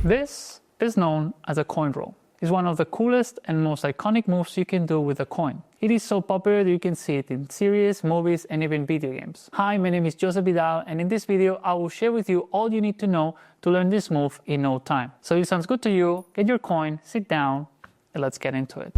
This is known as a coin roll. It's one of the coolest and most iconic moves you can do with a coin. It is so popular that you can see it in series, movies, and even video games. Hi, my name is Josep Vidal, and in this video I will share with you all you need to know to learn this move in no time. So if it sounds good to you, get your coin, sit down, and let's get into it.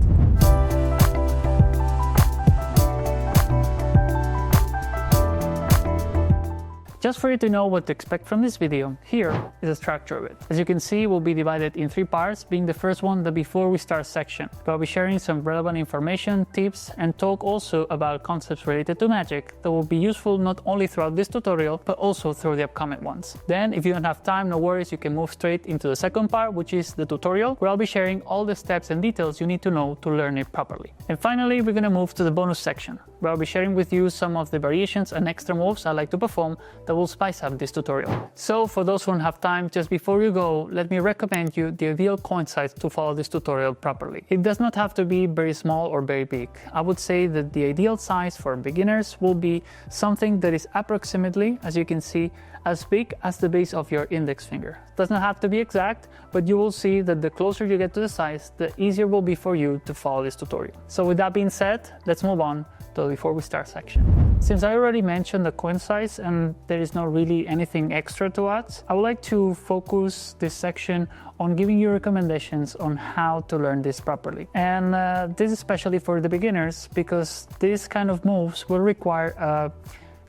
Just for you to know what to expect from this video, here is a structure of it. As you can see, we'll be divided in 3 parts, being the first one the before we start section. I'll be sharing some relevant information, tips, and talk also about concepts related to magic that will be useful not only throughout this tutorial, but also through the upcoming ones. Then, if you don't have time, no worries, you can move straight into the second part, which is the tutorial, where I'll be sharing all the steps and details you need to know to learn it properly. And finally, we're gonna move to the bonus section, where I'll be sharing with you some of the variations and extra moves I like to perform that will spice up this tutorial. So for those who don't have time, just before you go, let me recommend you the ideal coin size to follow this tutorial properly. It does not have to be very small or very big. I would say that the ideal size for beginners will be something that is approximately, as you can see, as big as the base of your index finger. It does not have to be exact, but you will see that the closer you get to the size, the easier it will be for you to follow this tutorial. So with that being said, let's move on to the before we start section. Since I already mentioned the coin size and there is not really anything extra to add, I would like to focus this section on giving you recommendations on how to learn this properly. And this is especially for the beginners, because these kind of moves will require a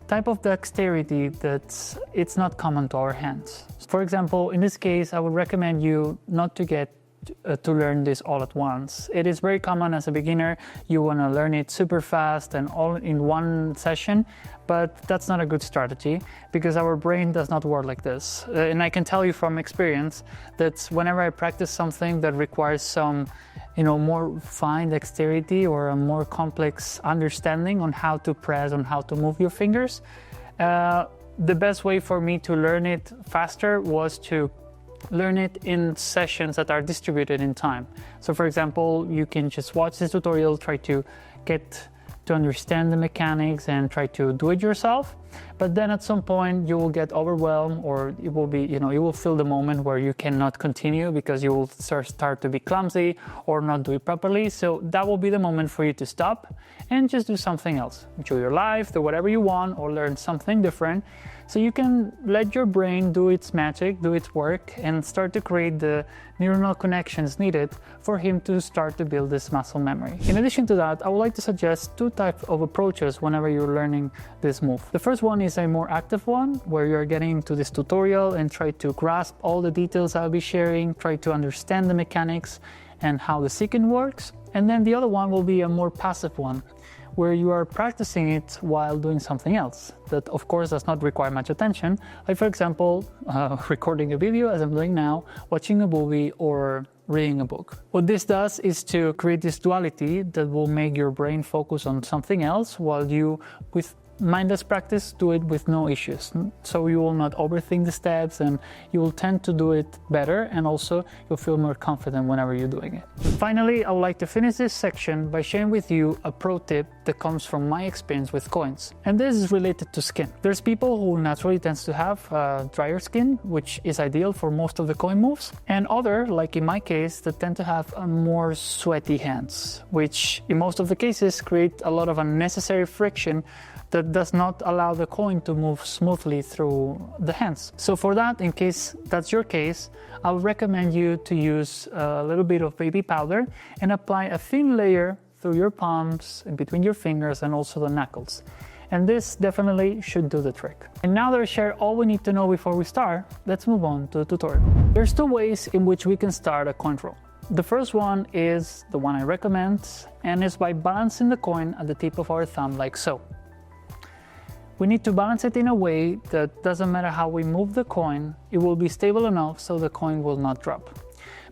type of dexterity that it's not common to our hands. For example, in this case, I would recommend you not to get to learn this all at once. It is very common as a beginner, you want to learn it super fast and all in one session, but that's not a good strategy because our brain does not work like this. And I can tell you from experience that whenever I practice something that requires some, more fine dexterity or a more complex understanding on how to press, on how to move your fingers, the best way for me to learn it faster was to learn it in sessions that are distributed in time. So for example, you can just watch this tutorial, try to get to understand the mechanics and try to do it yourself. But then at some point you will get overwhelmed, or it will be, you will feel the moment where you cannot continue because you will start to be clumsy or not do it properly. So that will be the moment for you to stop and just do something else. Enjoy your life, do whatever you want, or learn something different. So you can let your brain do its magic, do its work, and start to create the neuronal connections needed for him to start to build this muscle memory. In addition to that, I would like to suggest 2 types of approaches whenever you're learning this move. The first one is a more active one, where you're getting into this tutorial and try to grasp all the details I'll be sharing, try to understand the mechanics and how the sequence works. And then the other one will be a more passive one, where you are practicing it while doing something else that of course does not require much attention, like for example recording a video as I'm doing now, watching a movie, or reading a book. What this does is to create this duality that will make your brain focus on something else while you, with mindless practice, do it with no issues. So you will not overthink the steps and you will tend to do it better, and also you'll feel more confident whenever you're doing it. Finally, I would like to finish this section by sharing with you a pro tip that comes from my experience with coins. And this is related to skin. There's people who naturally tends to have drier skin, which is ideal for most of the coin moves, and other, like in my case, that tend to have more sweaty hands, which in most of the cases create a lot of unnecessary friction that does not allow the coin to move smoothly through the hands. So for that, in case that's your case, I would recommend you to use a little bit of baby powder and apply a thin layer through your palms, in between your fingers, and also the knuckles. And this definitely should do the trick. And now that I share all we need to know before we start, let's move on to the tutorial. There's 2 ways in which we can start a coin roll. The first one is the one I recommend, and is by balancing the coin at the tip of our thumb like so. We need to balance it in a way that doesn't matter how we move the coin, it will be stable enough so the coin will not drop.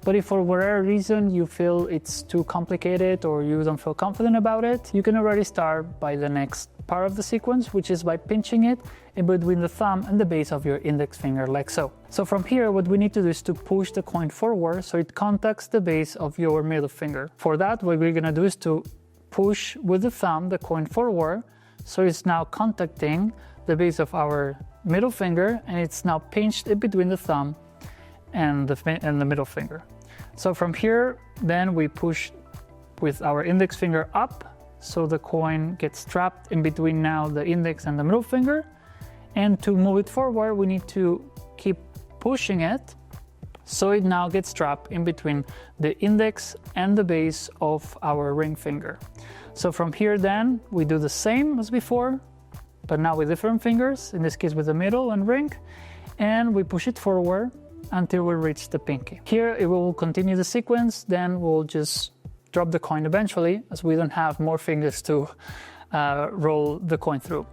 But if for whatever reason you feel it's too complicated or you don't feel confident about it, you can already start by the next part of the sequence, which is by pinching it in between the thumb and the base of your index finger like so. So from here, what we need to do is to push the coin forward so it contacts the base of your middle finger. For that, what we're gonna do is to push with the thumb the coin forward, so it's now contacting the base of our middle finger, and it's now pinched in between the thumb and the middle finger. So from here, then we push with our index finger up, so the coin gets trapped in between now the index and the middle finger. And to move it forward, we need to keep pushing it, so it now gets trapped in between the index and the base of our ring finger. So from here then, we do the same as before, but now with different fingers, in this case with the middle and ring, and we push it forward until we reach the pinky. Here it will continue the sequence, then we'll just drop the coin eventually, as we don't have more fingers to roll the coin through.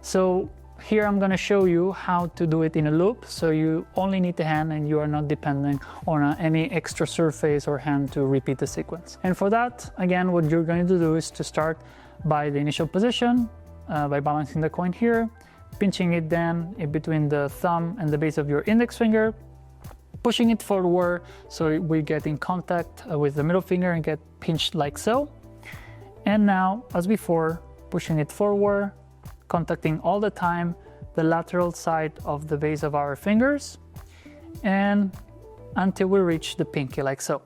So here I'm going to show you how to do it in a loop, so you only need the hand and you are not depending on any extra surface or hand to repeat the sequence. And for that, again, what you're going to do is to start by the initial position, by balancing the coin here, pinching it then in between the thumb and the base of your index finger, pushing it forward so we get in contact with the middle finger and get pinched like so. And now, as before, pushing it forward, contacting all the time the lateral side of the base of our fingers, and until we reach the pinky like so.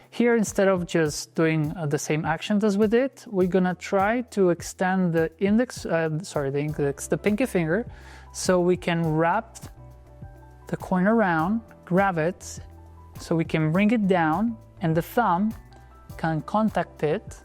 Here, instead of just doing the same actions as we did, we're gonna try to extend the the pinky finger, so we can wrap the coin around, grab it, so we can bring it down, and the thumb can contact it,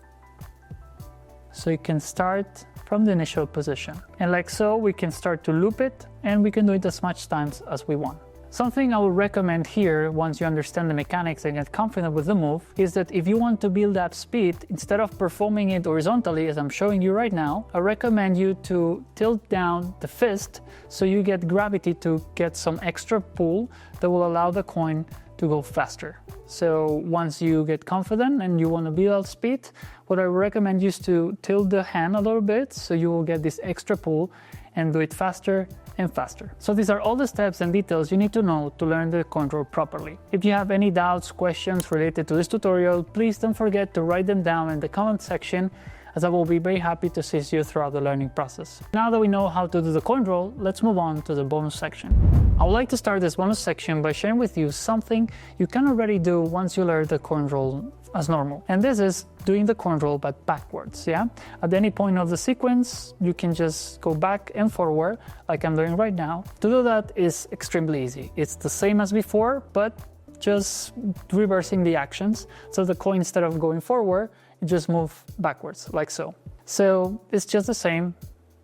so you can start from the initial position. And like so, we can start to loop it, and we can do it as much times as we want. Something I would recommend here, once you understand the mechanics and get confident with the move, is that if you want to build up speed, instead of performing it horizontally, as I'm showing you right now, I recommend you to tilt down the fist so you get gravity to get some extra pull that will allow the coin to go faster. So once you get confident and you want to build up speed, what I recommend you is to tilt the hand a little bit so you will get this extra pull and do it faster and faster. So these are all the steps and details you need to know to learn the coin roll properly. If you have any doubts, questions related to this tutorial, please don't forget to write them down in the comment section, as I will be very happy to assist you throughout the learning process. Now that we know how to do the coin roll, let's move on to the bonus section. I would like to start this bonus section by sharing with you something you can already do once you learn the coin roll as normal. And this is doing the coin roll but backwards, yeah? At any point of the sequence, you can just go back and forward like I'm doing right now. To do that is extremely easy. It's the same as before, but just reversing the actions. So the coin, instead of going forward, you just move backwards like so. So it's just the same.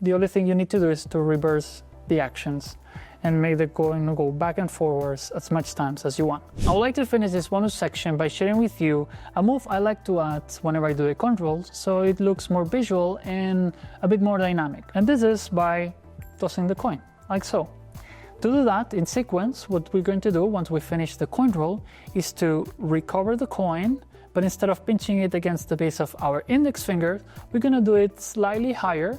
The only thing you need to do is to reverse the actions and make the coin go back and forwards as much times as you want. I would like to finish this bonus section by sharing with you a move I like to add whenever I do a coin roll, so it looks more visual and a bit more dynamic. And this is by tossing the coin, like so. To do that in sequence, what we're going to do once we finish the coin roll is to recover the coin, but instead of pinching it against the base of our index finger, we're gonna do it slightly higher,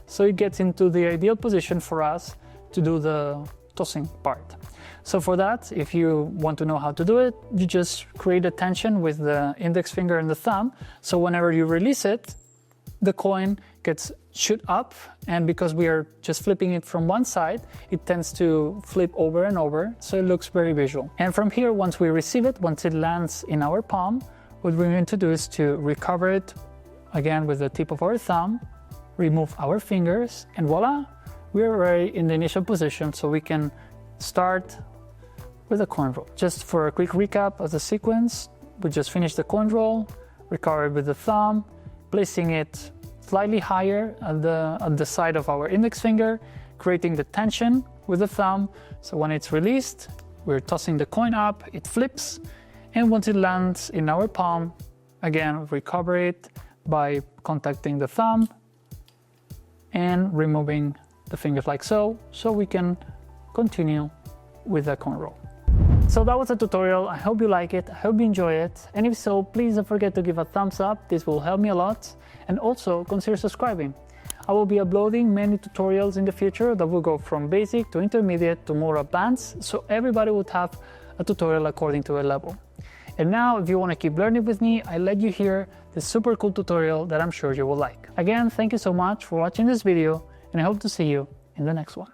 so it gets into the ideal position for us to do the tossing part. So for that, if you want to know how to do it, you just create a tension with the index finger and the thumb, so whenever you release it, the coin gets shoot up, and because we are just flipping it from one side, it tends to flip over and over, so it looks very visual. And from here, once we receive it, once it lands in our palm, what we're going to do is to recover it again with the tip of our thumb, remove our fingers, and voila, we're already in the initial position, so we can start with a coin roll. Just for a quick recap of the sequence, we just finished the coin roll, recovered with the thumb, placing it slightly higher at the side of our index finger, creating the tension with the thumb, so when it's released, we're tossing the coin up, it flips, and once it lands in our palm, again, recover it by contacting the thumb and removing the fingers like so, so we can continue with the coin roll. So that was a tutorial. I hope you like it, I hope you enjoy it, and if so, please don't forget to give a thumbs up. This will help me a lot, and also consider subscribing. I will be uploading many tutorials in the future that will go from basic to intermediate to more advanced, so everybody would have a tutorial according to a level. And now, if you want to keep learning with me, I let you hear this super cool tutorial that I'm sure you will like. Again, thank you so much for watching this video, and I hope to see you in the next one.